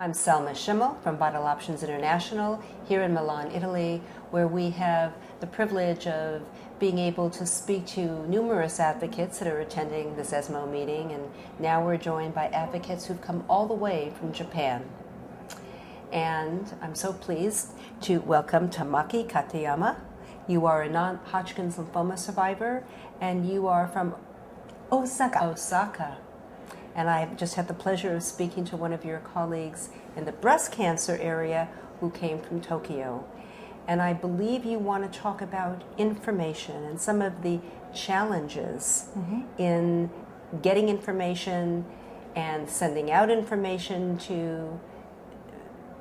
I'm Selma Schimmel from Vital Options International here in Milan, Italy, where we have the privilege of being able to speak to numerous advocates that are attending this ESMO meeting, and now we're joined by advocates who've come all the way from Japan. And I'm so pleased to welcome Tamaki Katayama. You are a non-Hodgkin's lymphoma survivor, and you are from Osaka. And I just had the pleasure of speaking to one of your colleagues in the breast cancer area who came from Tokyo. And I believe you want to talk about information and some of the challenges in getting information and sending out information to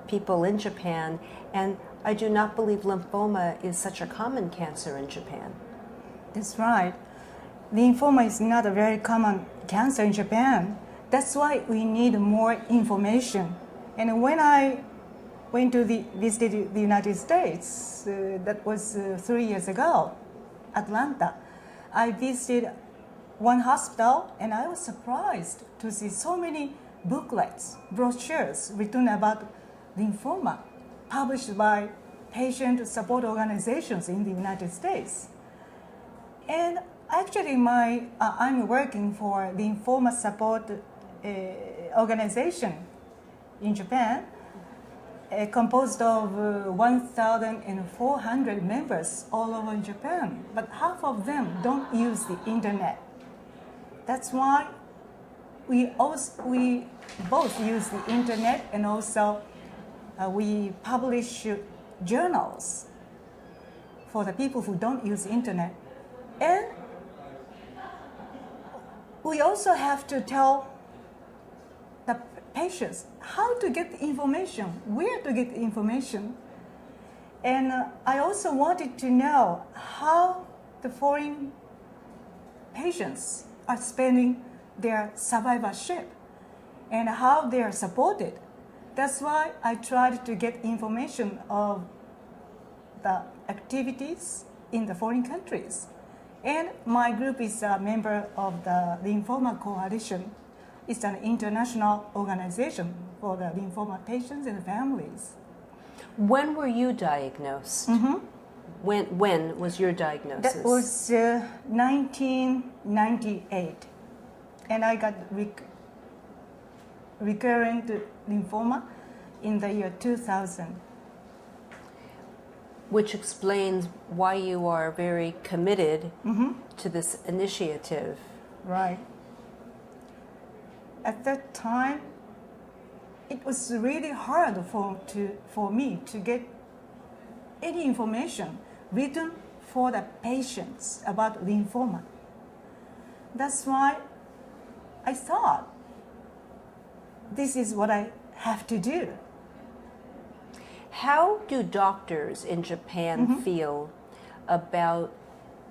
people in Japan. And I do not believe lymphoma is such a common cancer in Japan. That's right. Lymphoma is not a very common cancer in Japan. That's why we need more information. And when I went to visit the United States, that was 3 years ago, Atlanta, I visited one hospital and I was surprised to see so many booklets, brochures written about lymphoma, published by patient support organizations in the United States. And actually, I'm working for the lymphoma support organization in Japan, composed of 1,400 members all over Japan, but half of them don't use the internet. That's why we both use the internet, and also we publish journals for the people who don't use the internet. And we also have to tell the patients how to get the information, where to get the information. And I also wanted to know how the foreign patients are spending their survivorship and how they are supported. That's why I tried to get information of the activities in the foreign countries. And my group is a member of the Lymphoma Coalition. It's an international organization for the lymphoma patients and families. When were you diagnosed? When was your diagnosis? That was 1998. And I got recurrent lymphoma in the year 2000. Which explains why you are very committed to this initiative. Right. At that time, it was really hard for me to get any information written for the patients about lymphoma. That's why I thought this is what I have to do. How do doctors in Japan feel about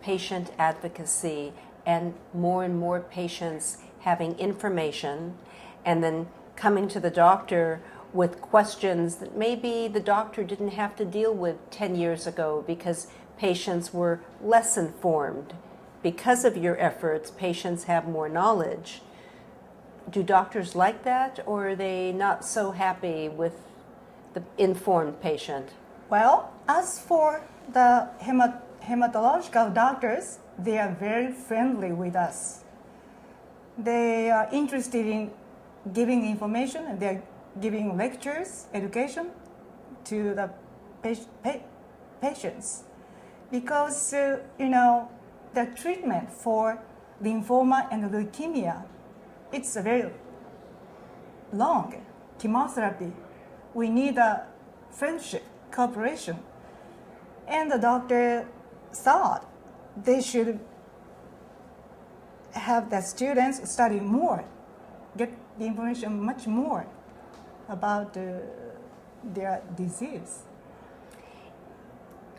patient advocacy and more patients having information and then coming to the doctor with questions that maybe the doctor didn't have to deal with 10 years ago because patients were less informed? Because of your efforts, patients have more knowledge. Do doctors like that, or are they not so happy with the informed patient? Well, as for the hematological doctors, they are very friendly with us. They are interested in giving information, and they're giving lectures, education to the patients. Because, the treatment for lymphoma and leukemia, it's a very long chemotherapy. We need a friendship, cooperation. And the doctor thought they should have the students study more, get the information much more about their disease.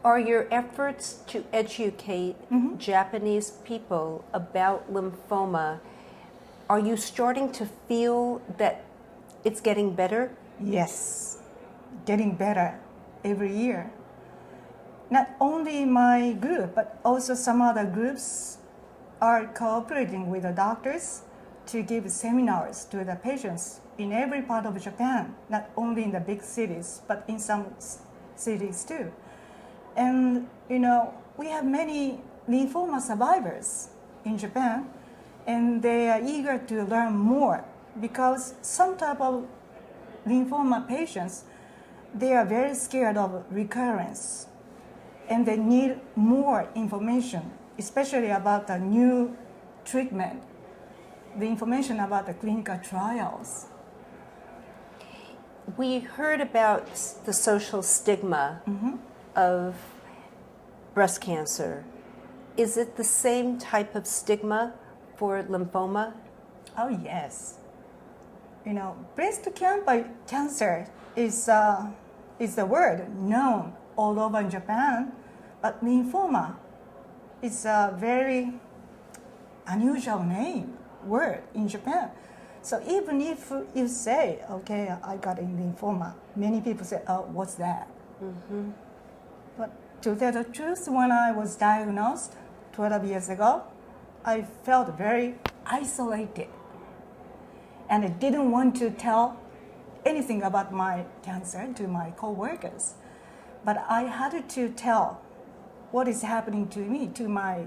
Are your efforts to educate Japanese people about lymphoma, are you starting to feel that it's getting better? Yes, getting better every year. Not only my group, but also some other groups are cooperating with the doctors to give seminars to the patients in every part of Japan, not only in the big cities, but in some cities too. And, we have many lymphoma survivors in Japan, and they are eager to learn more because some type of lymphoma patients, they are very scared of recurrence, and they need more information, especially about the new treatment, the information about the clinical trials. We heard about the social stigma of breast cancer. Is it the same type of stigma for lymphoma? Oh, yes. Breast cancer is the word known all over in Japan, but lymphoma is a very unusual word in Japan. So even if you say, okay, I got a lymphoma, many people say, oh, what's that? Mm-hmm. But to tell the truth, when I was diagnosed 12 years ago, I felt very isolated. And I didn't want to tell anything about my cancer to my coworkers. But I had to tell what is happening to me, to my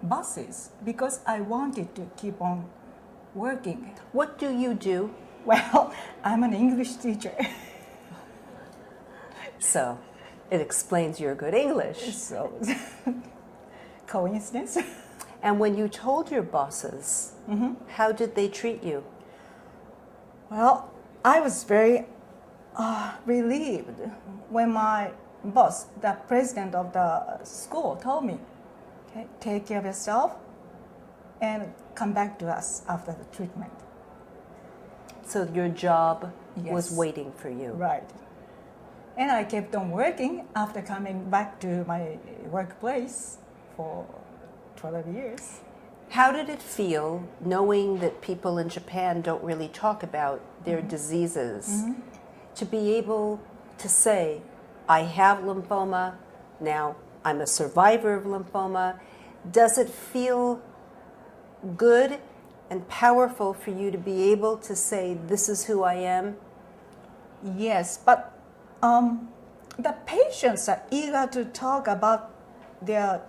bosses, because I wanted to keep on working. What do you do? Well, I'm an English teacher. So it explains your good English. So, coincidence? And when you told your bosses, how did they treat you? Well, I was very relieved when my boss, the president of the school, told me, okay, take care of yourself and come back to us after the treatment. So your job was Yes. waiting for you. Right. And I kept on working after coming back to my workplace for 12 years. How did it feel knowing that people in Japan don't really talk about their diseases? To be able to say, I have lymphoma, now I'm a survivor of lymphoma. Does it feel good and powerful for you to be able to say, this is who I am? Yes, but the patients are eager to talk about their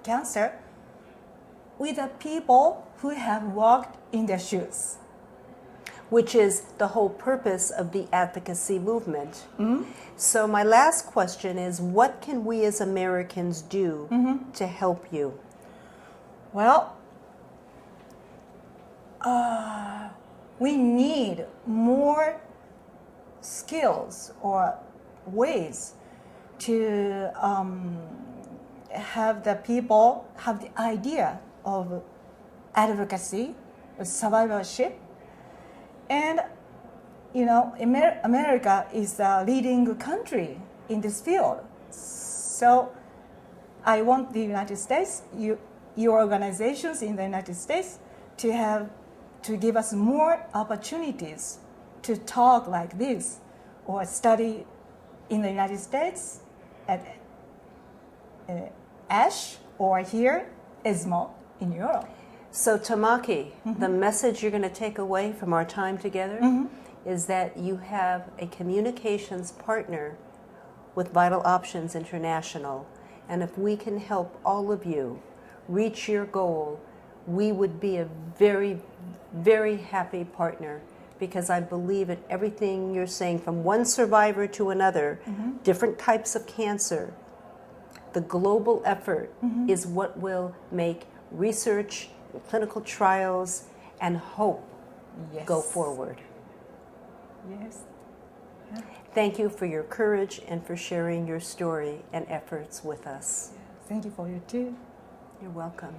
cancer with the people who have walked in their shoes. Which is the whole purpose of the advocacy movement. So my last question is, what can we as Americans do to help you? Well, we need more skills or ways to have the people have the idea of advocacy, survivorship. And, America is a leading country in this field. So I want the United States, your organizations in the United States, to give us more opportunities to talk like this or study in the United States at ASH or here, ESMO in Europe. So Tamaki, the message you're going to take away from our time together is that you have a communications partner with Vital Options International. And if we can help all of you reach your goal, we would be a very, very happy partner, because I believe in everything you're saying, from one survivor to another, different types of cancer. The global effort is what will make research, clinical trials, and hope go forward. Yes. Thank you for your courage and for sharing your story and efforts with us. Thank you for you too. You're welcome.